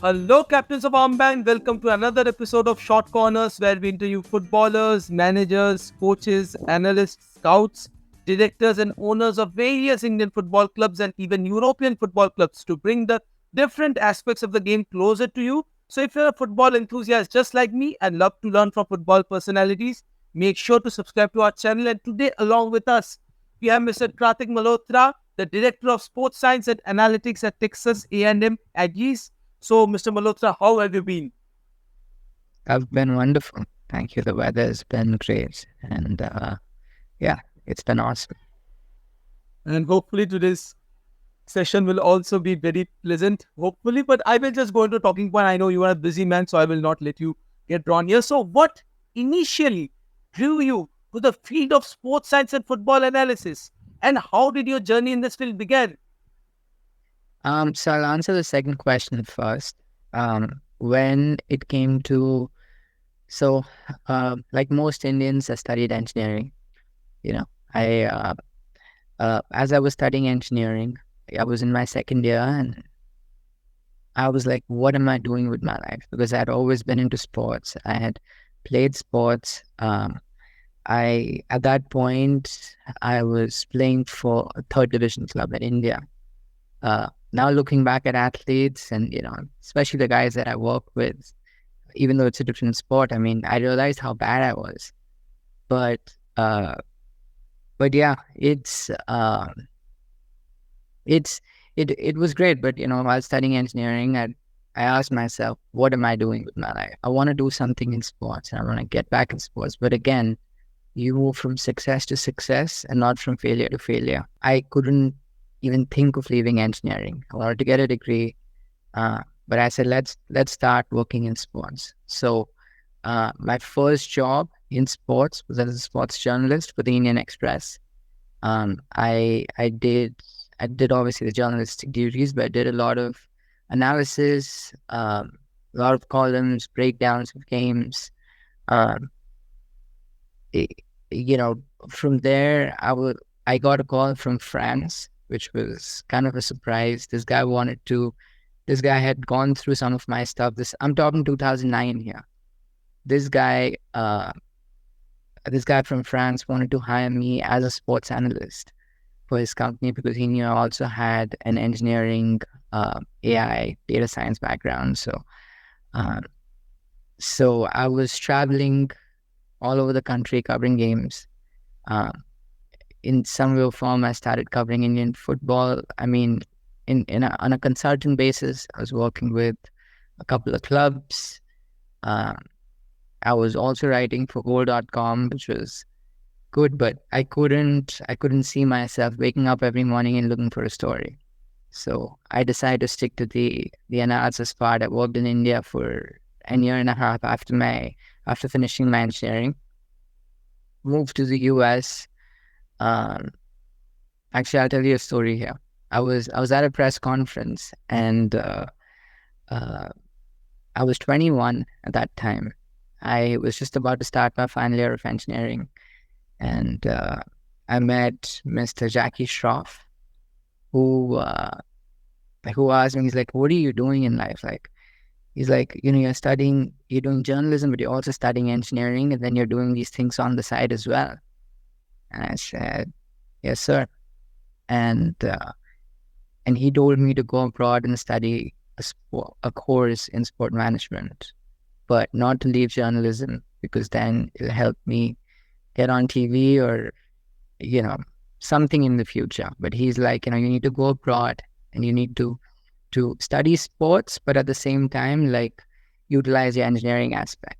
Hello, captains of Armband. Welcome to another episode of Short Corners, where we interview footballers, managers, coaches, analysts, scouts, directors, and owners of various Indian football clubs and even European football clubs to bring the different aspects of the game closer to you. So, if you're a football enthusiast just like me and love to learn from football personalities, make sure to subscribe to our channel. And today, along with us, we have Mr. Kratik Malhotra, the Director of Sports Science and Analytics at Texas A&M Aggies. So, Mr. Malhotra, how have you been? I've been wonderful. Thank you. The weather has been great. And yeah, it's been awesome. And hopefully today's session will also be very pleasant. Hopefully, but I will just go into talking point. I know you are a busy man, so I will not let you get drawn here. So, what initially drew you to the field of sports science and football analysis? And how did your journey in this field begin? So I'll answer the second question first. When it came to, like most Indians, I studied engineering. You know, as I was studying engineering, I was in my second year and I was like, what am I doing with my life? Because I had always been into sports. I had played sports. At that point, I was playing for a third division club in India. Now looking back at athletes and, especially the guys that I work with, even though it's a different sport, I mean, I realized how bad I was. But yeah, it was great. But, while studying engineering, I asked myself, what am I doing with my life? I want to do something in sports and I want to get back in sports. But again, you move from success to success and not from failure to failure. I couldn't even think of leaving engineering. I wanted to get a degree, but I said, let's start working in sports. So my first job in sports was as a sports journalist for the Indian Express. I did obviously the journalistic duties, but I did a lot of analysis, a lot of columns, breakdowns of games. From there, I got a call from France, which was kind of a surprise. This guy had gone through some of my stuff. I'm talking 2009 here. This guy from France wanted to hire me as a sports analyst for his company because he knew I also had an engineering, AI, data science background. So I was traveling all over the country covering games. In some real form, I started covering Indian football. I mean, on a consultant basis, I was working with a couple of clubs. I was also writing for goal.com, which was good, but I couldn't see myself waking up every morning and looking for a story. So I decided to stick to the analysis part. I worked in India for a year and a half after finishing my engineering. Moved to the US. Actually, I'll tell you a story here. I was at a press conference and I was 21 at that time. I was just about to start my final year of engineering, and I met Mr. Jackie Schroff, who asked me, he's like, "What are you doing in life?" Like, he's like, you're doing journalism, but you're also studying engineering, and then you're doing these things on the side as well. And I said, yes, sir. And he told me to go abroad and study a course in sport management, but not to leave journalism because then it'll help me get on TV or, something in the future. But he's like, you need to go abroad and you need to study sports, but at the same time, like, utilize your engineering aspect.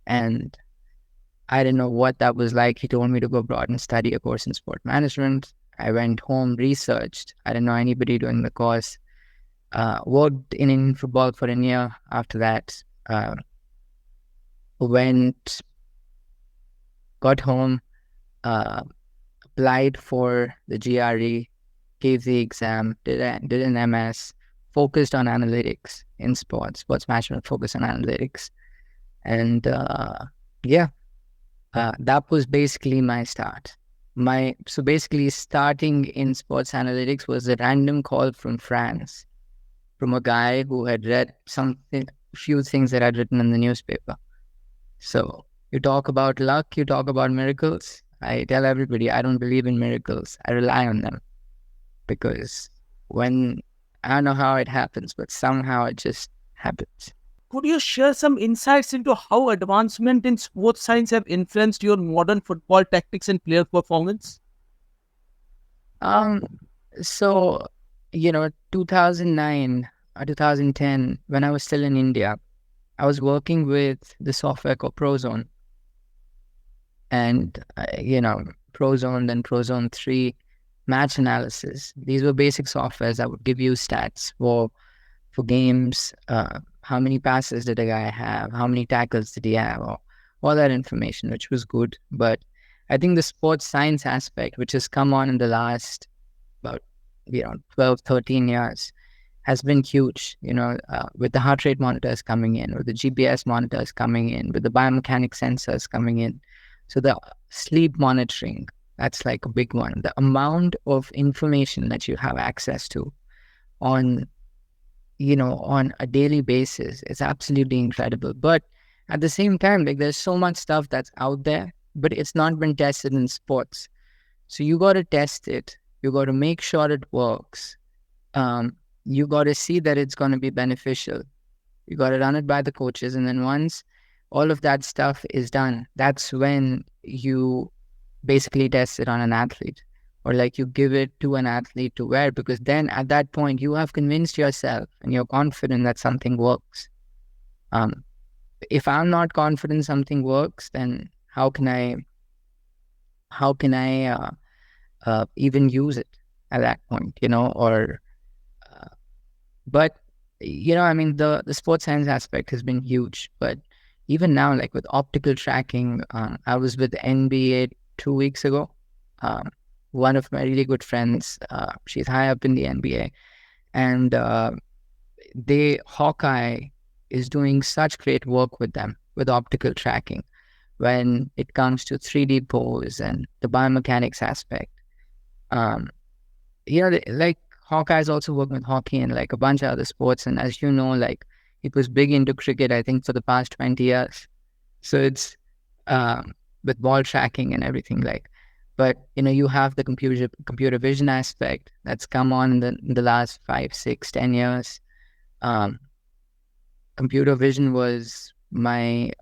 And I didn't know what that was like. He told me to go abroad and study a course in sport management. I went home, researched. I didn't know anybody doing the course. Worked in Indian football for a year after that. Got home, applied for the GRE, gave the exam, did an MS, focused on analytics in sports management, focused on analytics. And that was basically my start. So basically starting in sports analytics was a random call from France from a guy who had read something, few things that I'd written in the newspaper. So you talk about luck, you talk about miracles. I tell everybody I don't believe in miracles. I rely on them because when I don't know how it happens, but somehow it just happens. Could you share some insights into how advancement in sports science have influenced your modern football tactics and player performance? Um, so 2009 or 2010, when I was still in India, I was working with the software called Prozone, and Prozone, then Prozone 3, match analysis. These were basic softwares that would give you stats for games. How many passes did a guy have? How many tackles did he have? Or all that information, which was good. But I think the sports science aspect, which has come on in the last about 12, 13 years, has been huge. With the heart rate monitors coming in, with the GPS monitors coming in, with the biomechanic sensors coming in. So the sleep monitoring, that's like a big one. The amount of information that you have access to on on a daily basis is absolutely incredible. But at the same time, like, there's so much stuff that's out there, but it's not been tested in sports. So you got to test it. You got to make sure it works. You got to see that it's going to be beneficial. You got to run it by the coaches. And then once all of that stuff is done, that's when you basically test it on an athlete, or like you give it to an athlete to wear, because then at that point you have convinced yourself and you're confident that something works. If I'm not confident something works, then how can I even use it at that point, or but I mean, the sports science aspect has been huge. But even now, like with optical tracking, I was with NBA 2 weeks ago. One of my really good friends, she's high up in the NBA, and Hawkeye is doing such great work with them with optical tracking when it comes to 3D pose and the biomechanics aspect. Like Hawkeye's also working with hockey and like a bunch of other sports. And as you know, like, it was big into cricket, I think, for the past 20 years. So it's with ball tracking and everything, like. But you have the computer vision aspect that's come on in the last 5, 6, 10 years. Computer vision was my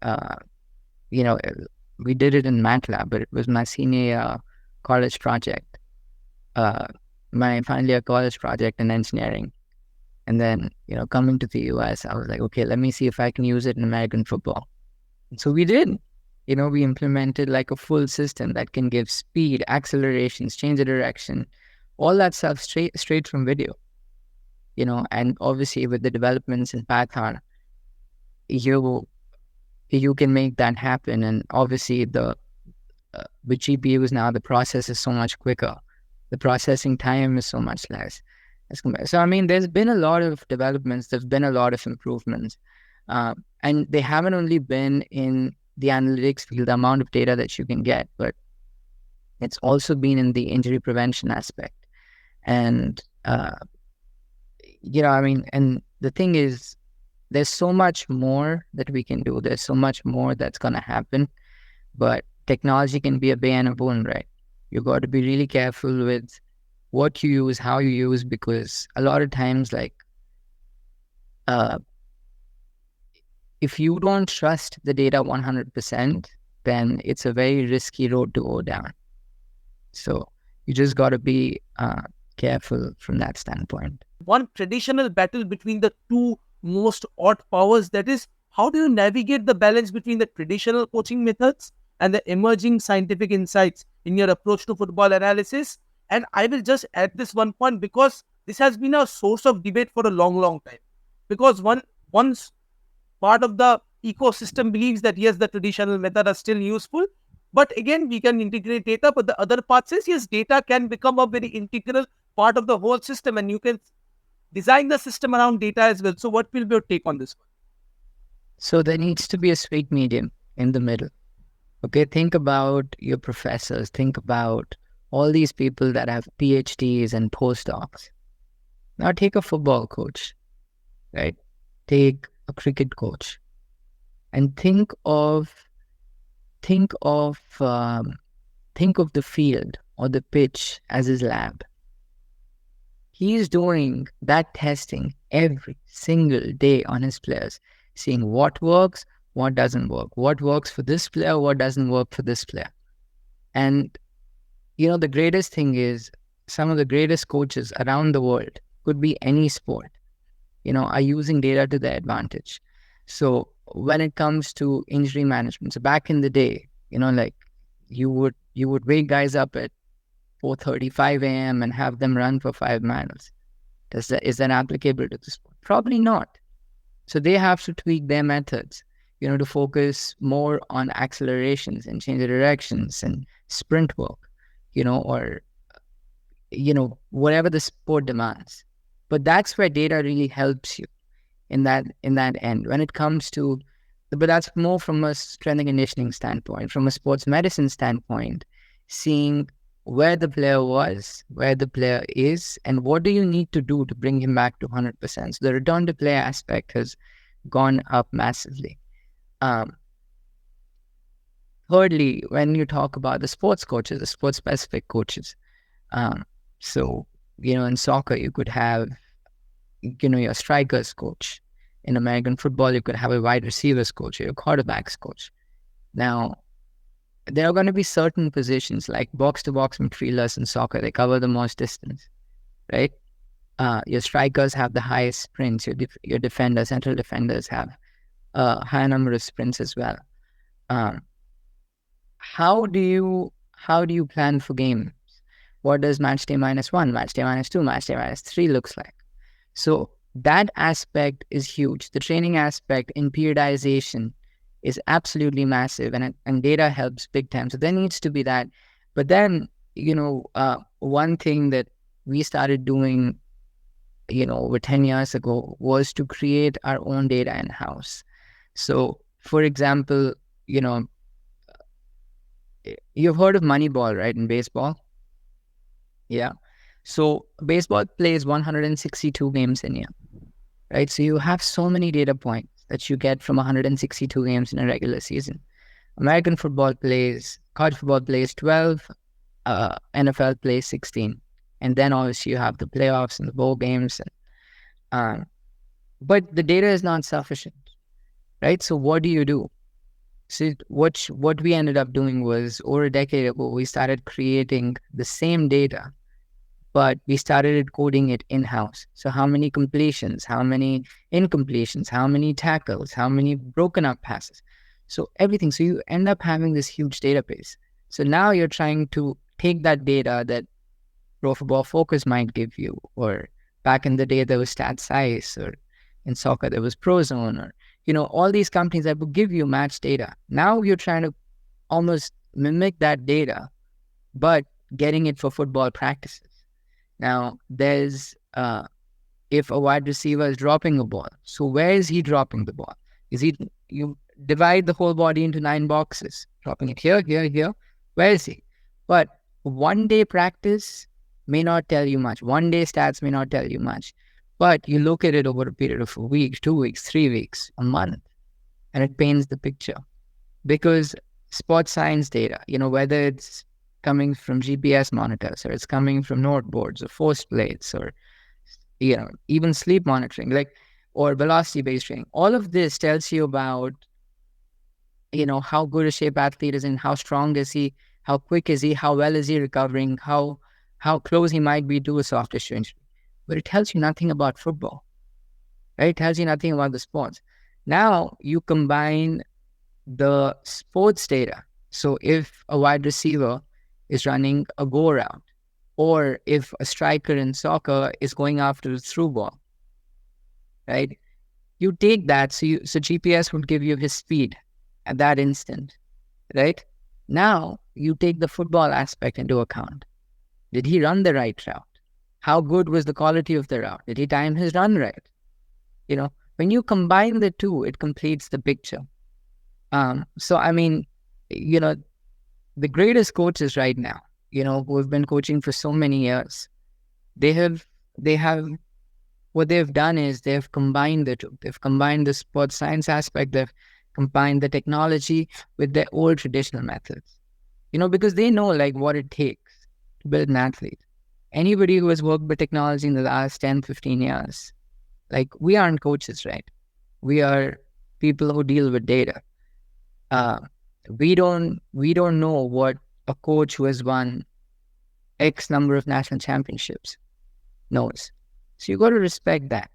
we did it in MATLAB, but it was my senior year college project, my final year college project in engineering. And then coming to the US, I was like, okay, let me see if I can use it in American football. And so we did. We implemented like a full system that can give speed, accelerations, change of direction, all that stuff straight from video. And obviously with the developments in Python, you can make that happen. And obviously with GPUs now, the process is so much quicker. The processing time is so much less. So, I mean, there's been a lot of developments. There's been a lot of improvements. And they haven't only been in the analytics field, the amount of data that you can get, but it's also been in the injury prevention aspect. And, I mean, and the thing is, there's so much more that we can do. There's so much more that's going to happen, but technology can be a bane and a boon, right? You got to be really careful with what you use, how you use, because a lot of times, like, if you don't trust the data 100%, then it's a very risky road to go down. So you just got to be careful from that standpoint. One traditional battle between the two most odd powers, that is, how do you navigate the balance between the traditional coaching methods and the emerging scientific insights in your approach to football analysis? And I will just add this one point, because this has been a source of debate for a long time. Because once part of the ecosystem believes that yes, the traditional method are still useful, but again, we can integrate data. But the other part says yes, data can become a very integral part of the whole system, and you can design the system around data as well. So what will be your take on this one? So there needs to be a sweet medium in the middle. Okay, think about your professors. Think about all these people that have PhDs and postdocs. Now take a football coach. right? Take a cricket coach and think of think of the field or the pitch as his lab. He's doing that testing every single day on his players, seeing what works, what doesn't work, what works for this player, what doesn't work for this player. And, the greatest thing is some of the greatest coaches around the world, could be any sport, are using data to their advantage. So when it comes to injury management, so back in the day, like you would wake guys up at 4:35 a.m. and have them run for 5 miles. Is that applicable to the sport? Probably not. So they have to tweak their methods, to focus more on accelerations and change the directions and sprint work, or whatever the sport demands. But that's where data really helps you in that end. When it comes to, but that's more from a strength and conditioning standpoint. From a sports medicine standpoint, seeing where the player was, where the player is, and what do you need to do to bring him back to 100%. So the return to play aspect has gone up massively. Thirdly, when you talk about the sports coaches, the sports specific coaches, so in soccer you could have your strikers coach. In American football, you could have a wide receivers coach or your quarterbacks coach. Now, there are going to be certain positions like box-to-box midfielders in soccer. They cover the most distance, right? Your strikers have the highest sprints. Your defenders, central defenders, have a high number of sprints as well. How do you plan for games? What does match day -1, match day -2, match day -3 looks like? So that aspect is huge. The training aspect in periodization is absolutely massive, and data helps big time. So there needs to be that. But then, one thing that we started doing, over 10 years ago was to create our own data in-house. So, for example, you've heard of Moneyball, right, in baseball? Yeah. So baseball plays 162 games in a year, right? So you have so many data points that you get from 162 games in a regular season. American college football plays 12, NFL plays 16. And then obviously you have the playoffs and the bowl games. But the data is not sufficient, right? So what do you do? So what we ended up doing was, over a decade ago, we started creating the same data, but we started coding it in-house. So how many completions, how many incompletions, how many tackles, how many broken up passes. So everything. So you end up having this huge database. So now you're trying to take that data that Pro Football Focus might give you, or back in the day there was StatSize, or in soccer there was ProZone, or all these companies that would give you match data. Now you're trying to almost mimic that data, but getting it for football practices. Now, there's if a wide receiver is dropping a ball, so where is he dropping the ball? You divide the whole body into 9 boxes, dropping it here, here, here. Where is he? But one day practice may not tell you much. One day stats may not tell you much. But you look at it over a period of a week, 2 weeks, 3 weeks, a month, and it paints the picture. Because sports science data, whether it's coming from GPS monitors, or it's coming from note boards or force plates, or even sleep monitoring, or velocity based training, all of this tells you about how good a shape athlete is, and how strong is he, how quick is he, how well is he recovering, how close he might be to a soft tissue injury. But it tells you nothing about football, right? It tells you nothing about the sports. Now you combine the sports data. So if a wide receiver is running a go route, or if a striker in soccer is going after a through ball, right? You take that, so GPS would give you his speed at that instant, right? Now you take the football aspect into account. Did he run the right route? How good was the quality of the route? Did he time his run right? When you combine the two, it completes the picture. So I mean, the greatest coaches right now, who have been coaching for so many years, they have what they've done is they've combined the two. They've combined the sports science aspect, they've combined the technology with their old traditional methods. Because they know like what it takes to build an athlete. Anybody who has worked with technology in the last 10, 15 years, like we aren't coaches, right? We are people who deal with data. Uh, we don't know what a coach who has won X number of national championships knows. So you got to respect that.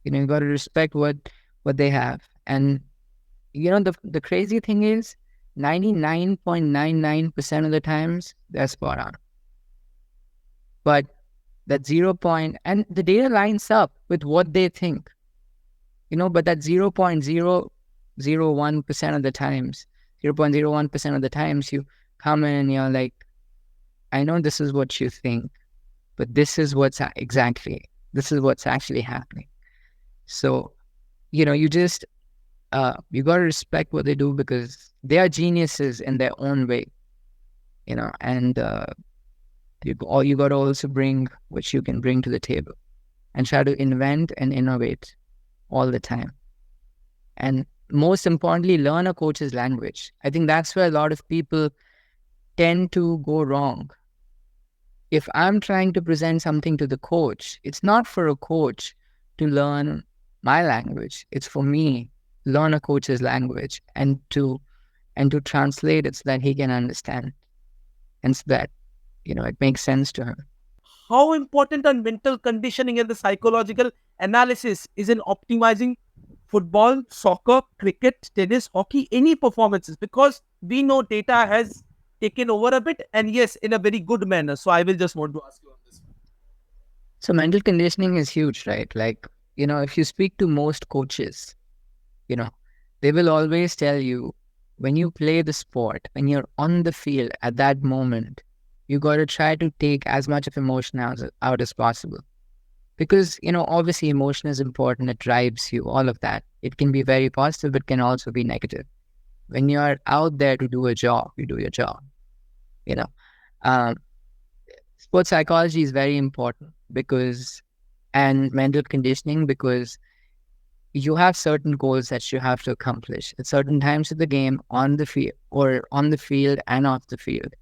You got to respect what they have. And the crazy thing is 99.99% of the times they're spot on. But that and the data lines up with what they think. But that 0.001% of the times, 0.01% of the times you come in and you're like, I know this is what you think, but this is what's actually happening. So, you just, you got to respect what they do because they are geniuses in their own way, and you got to also bring what you can bring to the table and try to invent and innovate all the time. And most importantly, learn a coach's language. I think that's where a lot of people tend to go wrong. If I'm trying to present something to the coach, it's not for a coach to learn my language. It's for me to learn a coach's language and to translate it so that he can understand and so that, it makes sense to him. How important are mental conditioning and the psychological analysis is in optimizing football, soccer, cricket, tennis, hockey, any performances? Because we know data has taken over a bit, and yes, in a very good manner. So I will just want to ask you on this. So mental conditioning is huge, right? Like, if you speak to most coaches, they will always tell you when you play the sport, when you're on the field at that moment, you got to try to take as much of emotion out as possible. Because, obviously emotion is important. It drives you, all of that. It can be very positive, but can also be negative. When you're out there to do a job, you do your job. Sports psychology is very important and mental conditioning, because you have certain goals that you have to accomplish at certain times of the game, on the field and off the field.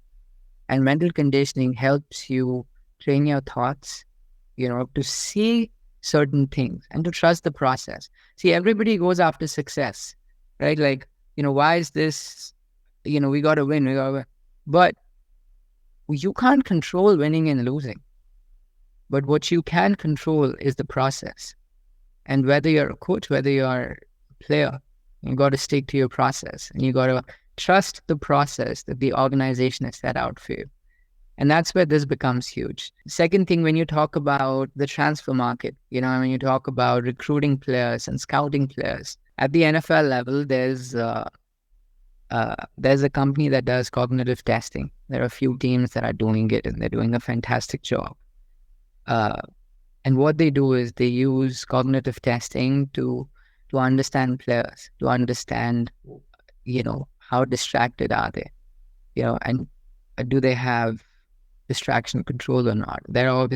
And mental conditioning helps you train your thoughts, to see certain things and to trust the process. See, everybody goes after success, right? Like, why is this, we got to win. But you can't control winning and losing. But what you can control is the process. And whether you're a coach, whether you're a player, you got to stick to your process and you got to trust the process that the organization has set out for you. And that's where this becomes huge. Second thing, when you talk about the transfer market, when you talk about recruiting players and scouting players, at the NFL level, there's a company that does cognitive testing. There are a few teams that are doing it, and they're doing a fantastic job. And what they do is they use cognitive testing to understand players, to understand, how distracted are they, and do they have distraction control or not. There are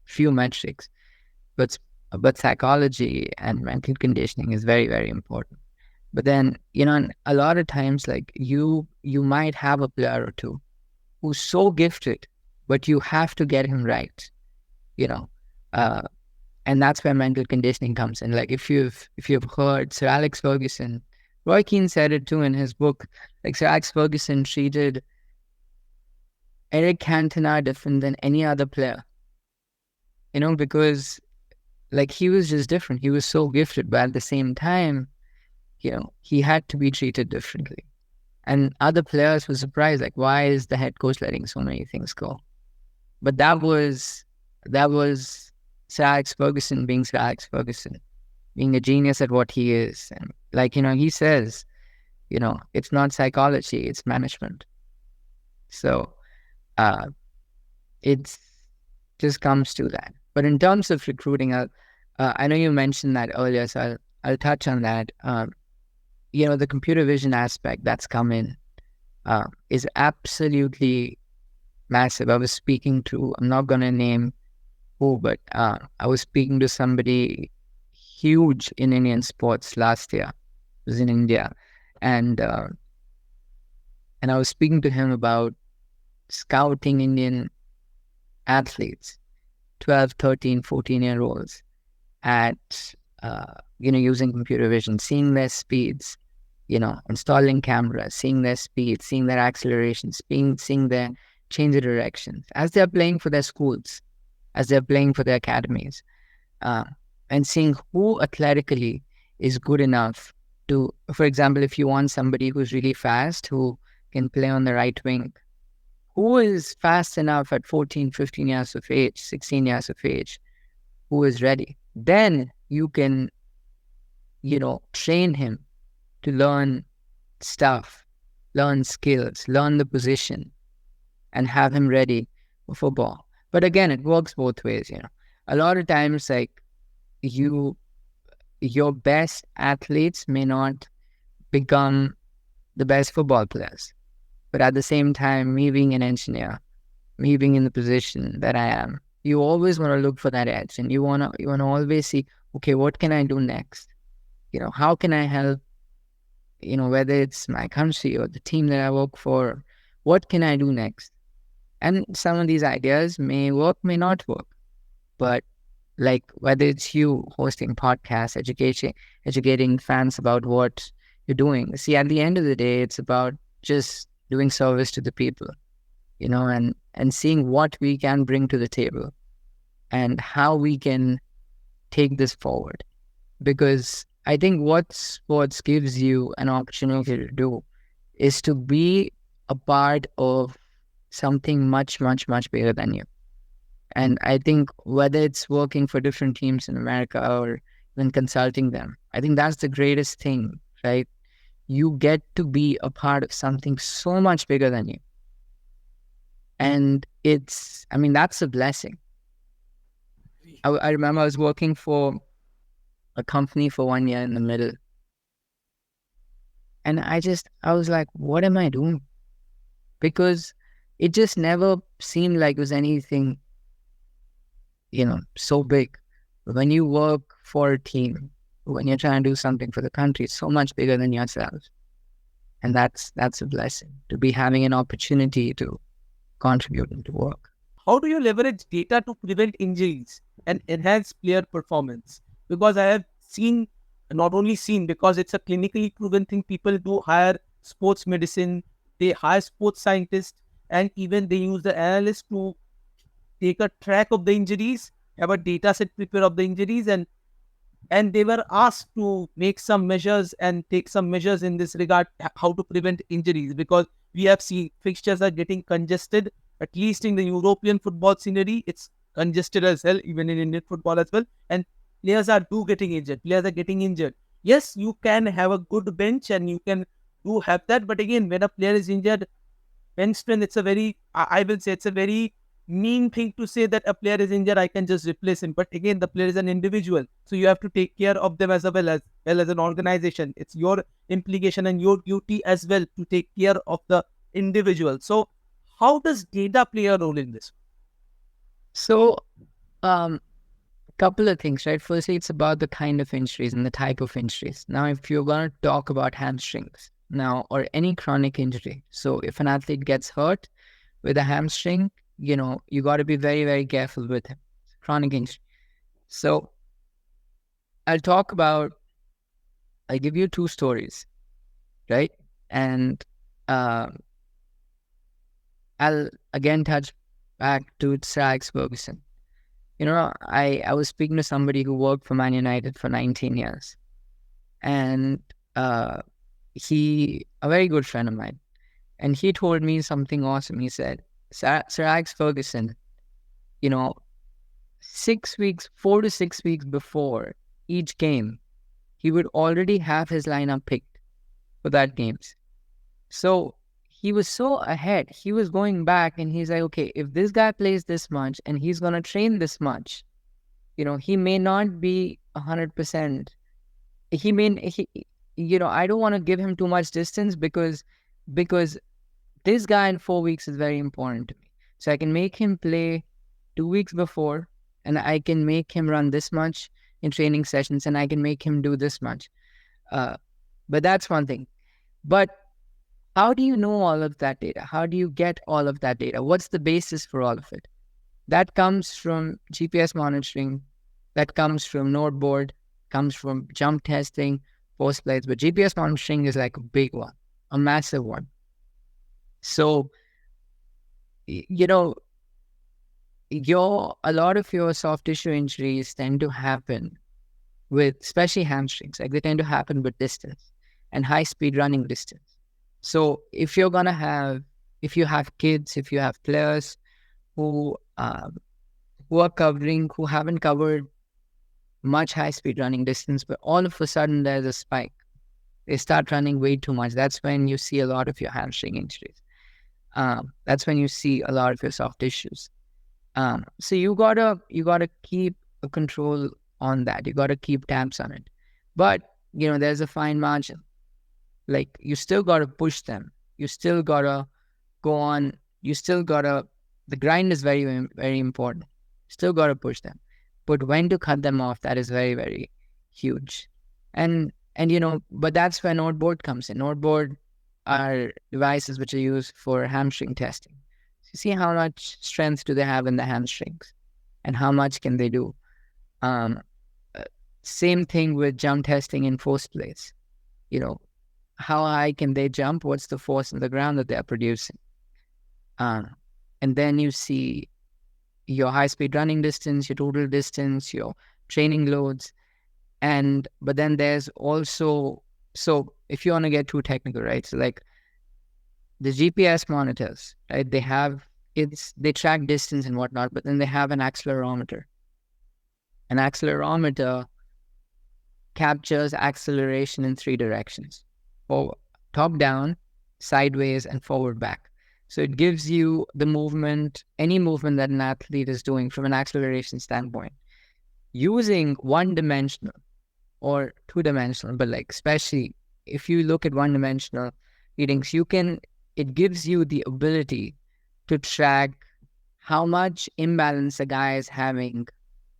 few metrics, but psychology and mental conditioning is very, very important. But then, a lot of times, like you might have a player or two who's so gifted, but you have to get him right, and that's where mental conditioning comes in. Like if you've heard Sir Alex Ferguson, Roy Keane said it too in his book. Like Sir Alex Ferguson treated Eric Cantona different than any other player, because like he was just different. He was so gifted, but at the same time, he had to be treated differently. And other players were surprised, like, why is the head coach letting so many things go? But that was Sir Alex Ferguson being Sir Alex Ferguson, being a genius at what he is. And like, he says, it's not psychology, it's management. So it just comes to that. But in terms of recruiting, I know you mentioned that earlier, so I'll touch on that. The computer vision aspect that's come in is absolutely massive. I was speaking to, I'm not going to name who, but I was speaking to somebody huge in Indian sports last year. It was in India, and and I was speaking to him about scouting Indian athletes, 12, 13, 14-year-olds at, using computer vision, seeing their speeds, installing cameras, seeing their speed, seeing their accelerations, seeing their change of directions as they're playing for their schools, as they're playing for their academies, uh, and seeing who athletically is good enough to, for example, if you want somebody who's really fast, who can play on the right wing, who is fast enough at 14, 15 years of age, 16 years of age, who is ready. Then you can, train him to learn stuff, learn skills, learn the position, and have him ready for football. But again, it works both ways. A lot of times, like, your best athletes may not become the best football players. But at the same time, me being an engineer, me being in the position that I am, you always want to look for that edge, and you wanna always see, okay, what can I do next? How can I help? Whether it's my country or the team that I work for, what can I do next? And some of these ideas may work, may not work. But like whether it's you hosting podcasts, educating fans about what you're doing. See, at the end of the day, it's about just doing service to the people, and seeing what we can bring to the table and how we can take this forward. Because I think what sports gives you an opportunity to do is to be a part of something much, much, much bigger than you. And I think whether it's working for different teams in America or even consulting them, I think that's the greatest thing, right? You get to be a part of something so much bigger than you. And that's a blessing. I remember I was working for a company for 1 year in the middle. And I was like, what am I doing? Because it just never seemed like it was anything, so big. But when you work for a team, when you're trying to do something for the country, it's so much bigger than yourself. And that's a blessing, to be having an opportunity to contribute into work. How do you leverage data to prevent injuries and enhance player performance? Because I have seen, not only seen, because it's a clinically proven thing, people do hire sports medicine, they hire sports scientists, and even they use the analysts to take a track of the injuries, have a data set prepare of the injuries, and they were asked to make some measures and take some measures in this regard, how to prevent injuries, because we have seen fixtures are getting congested, at least in the European football scenery. It's congested as hell, even in Indian football as well, and players are getting injured. Yes, you can have a good bench and you can do have that, but again, when a player is injured, bench strength, it's a very, I will say, it's a very mean thing to say that a player is injured, I can just replace him. But again, the player is an individual, so you have to take care of them as well as an organization. It's your implication and your duty as well to take care of the individual. So how does data play a role in this? So, couple of things, right? Firstly, it's about the kind of injuries and the type of injuries. Now, if you're going to talk about hamstrings now, or any chronic injury, so if an athlete gets hurt with a hamstring, you got to be very, very careful with him. Chronic injury. So I'll give you two stories, right? And I'll again touch back to Sir Alex Ferguson. I was speaking to somebody who worked for Man United for 19 years. And a very good friend of mine, and he told me something awesome. He said, Sir Alex Ferguson, 4 to 6 weeks before each game, he would already have his lineup picked for that games. So he was so ahead. He was going back and he's like, okay, if this guy plays this much and he's going to train this much, he may not be 100%. I don't want to give him too much distance because this guy in 4 weeks is very important to me. So I can make him play 2 weeks before and I can make him run this much in training sessions, and I can make him do this much. Uh, but that's one thing. But how do you know all of that data? How do you get all of that data? What's the basis for all of it? That comes from GPS monitoring, that comes from Noteboard, comes from jump testing, post plays. But GPS monitoring is like a big one, a massive one. So, you know, a lot of your soft tissue injuries tend to happen with, especially hamstrings, like they tend to happen with distance and high speed running distance. So if you have kids, if you have players who who haven't covered much high speed running distance, but all of a sudden there's a spike. They start running way too much. That's when you see a lot of your hamstring injuries. That's when you see a lot of your soft tissues. So you gotta keep a control on that. You gotta keep tabs on it. But there's a fine margin. Like, you still gotta push them. You still gotta go on. You still gotta. The grind is very, very important. Still gotta push them. But when to cut them off, that is very, very huge. But that's where Noteboard comes in. Noteboard are devices which are used for hamstring testing. So you see how much strength do they have in the hamstrings, and how much can they do. Um, Same thing with jump testing in force plays. How high can they jump? What's the force on the ground that they're producing? And then you see your high-speed running distance, your total distance, your training loads. But then there's also, so if you want to get too technical, right? So like the GPS monitors, right? They track distance and whatnot, but then they have an accelerometer. An accelerometer captures acceleration in 3 directions: forward, top down, sideways, and forward back. So it gives you the movement, any movement that an athlete is doing from an acceleration standpoint, using one-dimensional or two-dimensional, but like especially if you look at one-dimensional readings, it gives you the ability to track how much imbalance a guy is having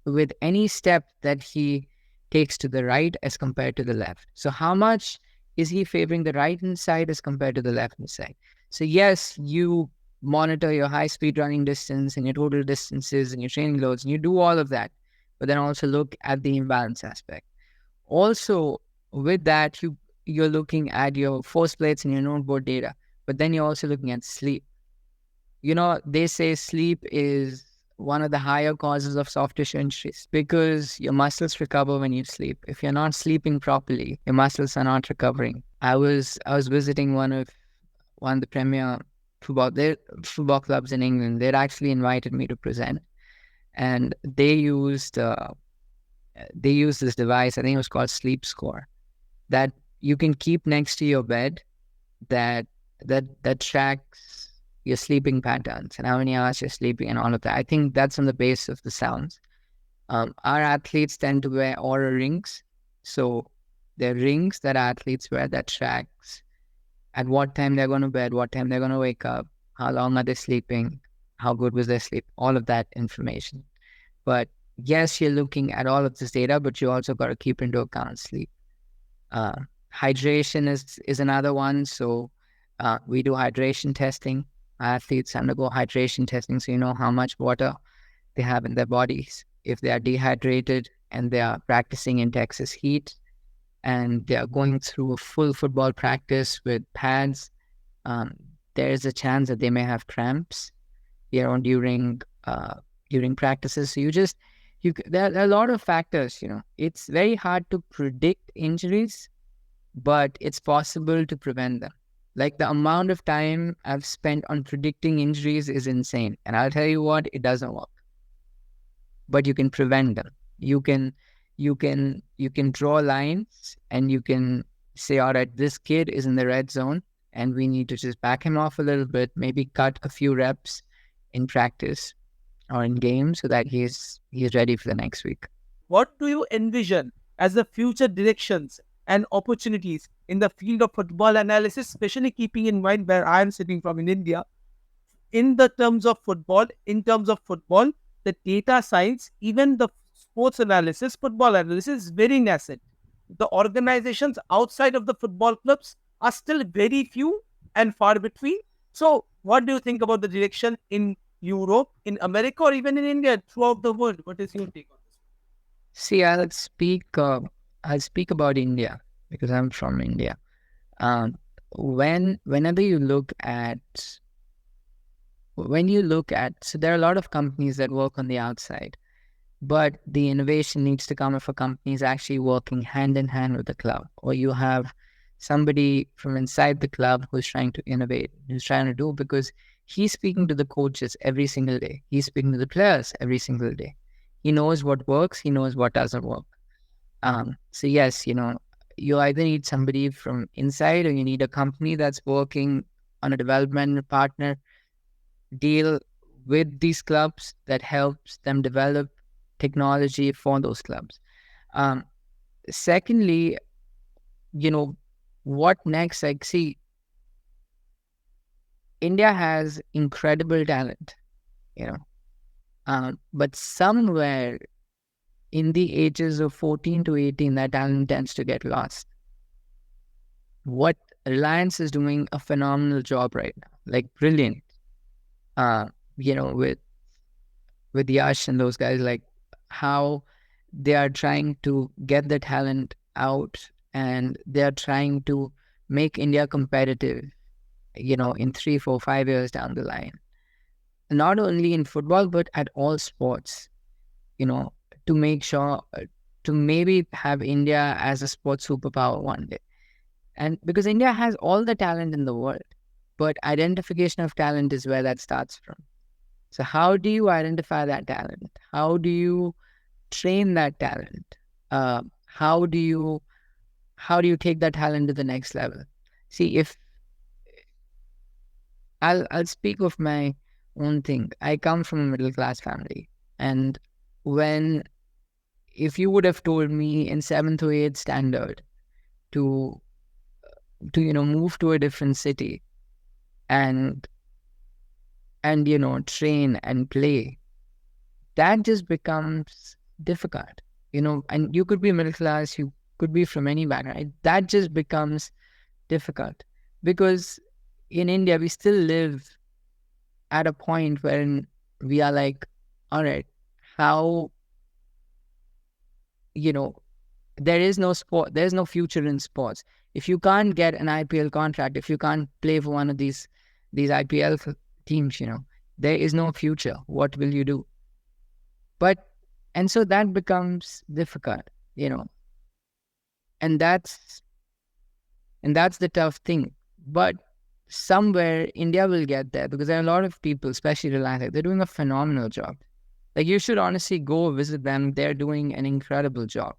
with any step that he takes to the right as compared to the left. So how much is he favoring the right hand side as compared to the left hand side? So yes, you monitor your high speed running distance and your total distances and your training loads, and you do all of that, but then also look at the imbalance aspect. Also, with that, you're looking at your force plates and your Noteboard data, but then you're also looking at sleep. They say sleep is one of the higher causes of soft tissue injuries because your muscles recover when you sleep. If you're not sleeping properly, your muscles are not recovering. I was visiting one of the premier football clubs in England. They'd actually invited me to present, and they used this device. I think it was called Sleep Score, that you can keep next to your bed, that tracks your sleeping patterns and how many hours you're sleeping and all of that. I think that's on the base of the sounds. Our athletes tend to wear Aura rings. So they're rings that athletes wear that tracks at what time they're going to bed, what time they're going to wake up, how long are they sleeping, how good was their sleep, all of that information. But yes, you're looking at all of this data, but you also got to keep into account sleep. Hydration is another one. So we do hydration testing. Athletes undergo hydration testing, so you know how much water they have in their bodies. If they are dehydrated and they are practicing in Texas heat and they are going through a full football practice with pads, there is a chance that they may have cramps during practices. So there are a lot of factors. It's very hard to predict injuries, but it's possible to prevent them. Like, the amount of time I've spent on predicting injuries is insane. And I'll tell you what, it doesn't work. But you can prevent them. You can draw lines and you can say, all right, this kid is in the red zone and we need to just back him off a little bit, maybe cut a few reps in practice or in games so that he's ready for the next week. What do you envision as the future directions and opportunities in the field of football analysis, especially keeping in mind where I am sitting from in India, in terms of football, the data science, even the sports analysis, football analysis is very nascent. The organizations outside of the football clubs are still very few and far between. So, what do you think about the direction in Europe, in America, or even in India, throughout the world? What is your take on this? See, I'll speak about India because I'm from India. Um, whenever you look at so there are a lot of companies that work on the outside, but the innovation needs to come if a company is actually working hand in hand with the club, or you have somebody from inside the club who's trying to innovate, who's trying to do, because he's speaking to the coaches every single day, he's speaking to the players every single day. He knows what works, he knows what doesn't work. So yes, you either need somebody from inside, or you need a company that's working on a development partner deal with these clubs that helps them develop technology for those clubs. Um, Secondly, what next? Like, see, India has incredible talent, you know, but somewhere in the ages of 14 to 18, that talent tends to get lost. What Reliance is doing a phenomenal job right now, like brilliant, uh, with Yash and those guys, like how they are trying to get the talent out, and they are trying to make India competitive, in 3, 4, 5 years down the line. Not only in football, but at all sports, you know, to make sure to maybe have India as a sports superpower one day. And because India has all the talent in the world, but identification of talent is where that starts from. So how do you identify that talent? How do you train that talent? How do you take that talent to the next level? See, if I'll speak of my own thing. I come from a middle class family, and when if you would have told me in seventh or eighth standard to move to a different city and train and play, that just becomes difficult. And you could be middle class, you could be from any background, right? That just becomes difficult, because in India we still live at a point wherein we are like, all right, how, there is no sport, there's no future in sports. If you can't get an IPL contract, if you can't play for one of these IPL teams, there is no future. What will you do? But and so that becomes difficult, you know, and that's the tough thing. But somewhere India will get there, because there are a lot of people, especially Reliance, they're doing a phenomenal job. Like, you should honestly go visit them. They're doing an incredible job.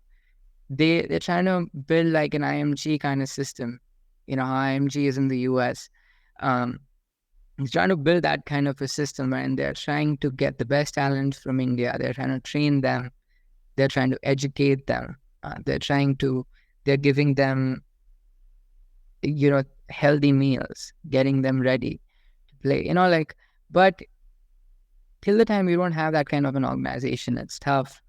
They're trying to build like an IMG kind of system. How IMG is in the US. He's trying to build that kind of a system, and they're trying to get the best talent from India. They're trying to train them. They're trying to educate them. They're giving them, healthy meals, getting them ready to play, but till the time you don't have that kind of an organization, it's tough.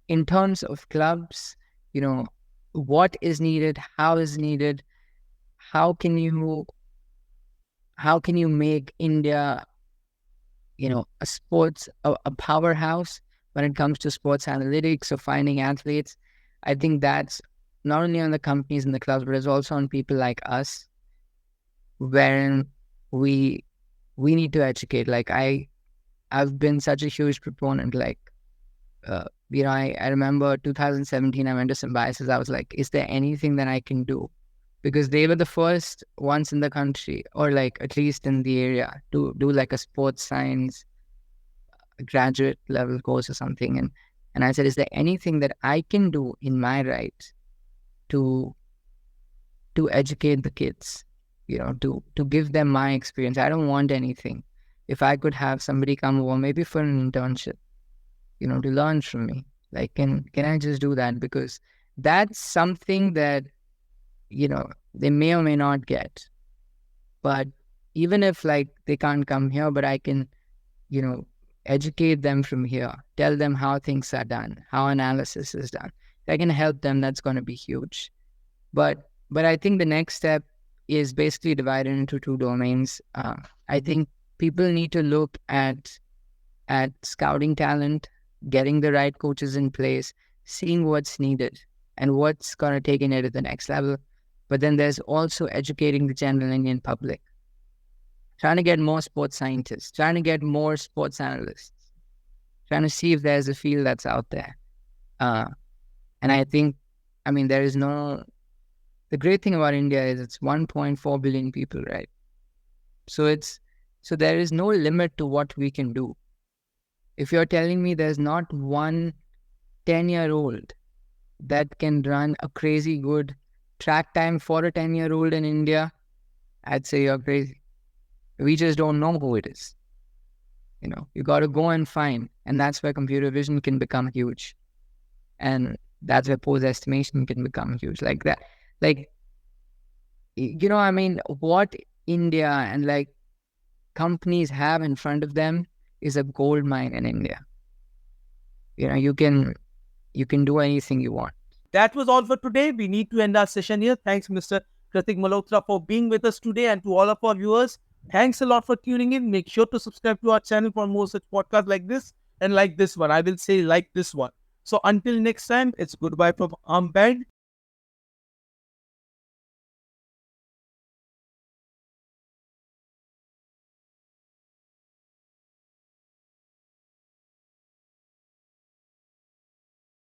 In terms of clubs, what is needed, how is needed, how can you make India, a powerhouse when it comes to sports analytics or finding athletes. I think that's not only on the companies and the clubs, but it's also on people like us, wherein we need to educate. Like, I've been such a huge proponent. Like, I remember 2017, I went to Symbiosis. I was like, is there anything that I can do? Because they were the first ones in the country, or like at least in the area, to do like a sports science graduate level course or something. And I said, is there anything that I can do in my right to educate the kids, to give them my experience? I don't want anything. If I could have somebody come over, maybe for an internship, to learn from me, like, can I just do that? Because that's something that, they may or may not get. But even if like they can't come here, but I can, educate them from here, tell them how things are done, how analysis is done. If I can help them, that's going to be huge. But I think the next step is basically divided into two domains. I think people need to look at scouting talent, getting the right coaches in place, seeing what's needed and what's going to take it to the next level. But then there's also educating the general Indian public, trying to get more sports scientists, trying to get more sports analysts, trying to see if there's a field that's out there. And I think, I mean, the great thing about India is it's 1.4 billion people, right? So there is no limit to what we can do. If you're telling me there's not one 10-year-old that can run a crazy good track time for a 10-year-old in India, I'd say you're crazy. We just don't know who it is. You got to go and find. And that's where computer vision can become huge. And that's where pose estimation can become huge. Like that. Like, I mean, what India and like companies have in front of them is a gold mine in India. You can do anything you want. That was all for today. We need to end our session here. Thanks, Mr. Kratik Malhotra, for being with us today, and to all of our viewers, thanks a lot for tuning in. Make sure to subscribe to our channel for more such podcasts like this and like this one. I will say like this one. So until next time, it's goodbye from Armband.